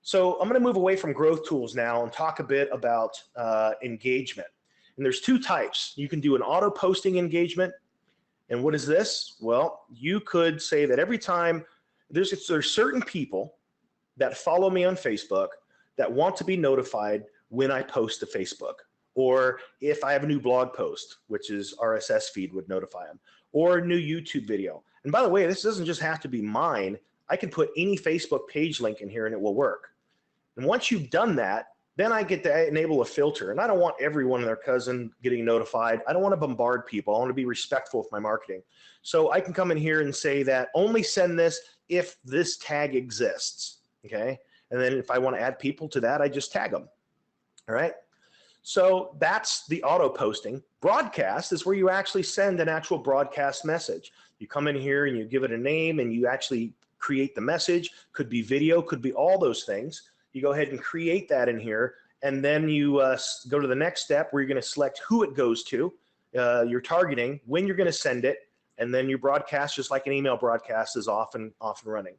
So I'm going to move away from growth tools now and talk a bit about engagement. And there's two types. You can do an auto posting engagement. And what is this? Well, you could say that every time there's certain people that follow me on Facebook that want to be notified when I post to Facebook, or if I have a new blog post, which is RSS feed would notify them, or a new YouTube video. And by the way, this doesn't just have to be mine. I can put any Facebook page link in here and it will work. And once you've done that, then I get to enable a filter. And I don't want everyone and their cousin getting notified. I don't want to bombard people. I want to be respectful with my marketing. So I can come in here and say that only send this if this tag exists, okay? And then if I want to add people to that, I just tag them, all right? So that's the auto posting. Broadcast is where you actually send an actual broadcast message. You come in here and you give it a name and you actually create the message. Could be video, could be all those things. You go ahead and create that in here, and then you go to the next step where you're going to select who it goes to, you're targeting, when you're going to send it, and then your broadcast, just like an email broadcast, is off and running.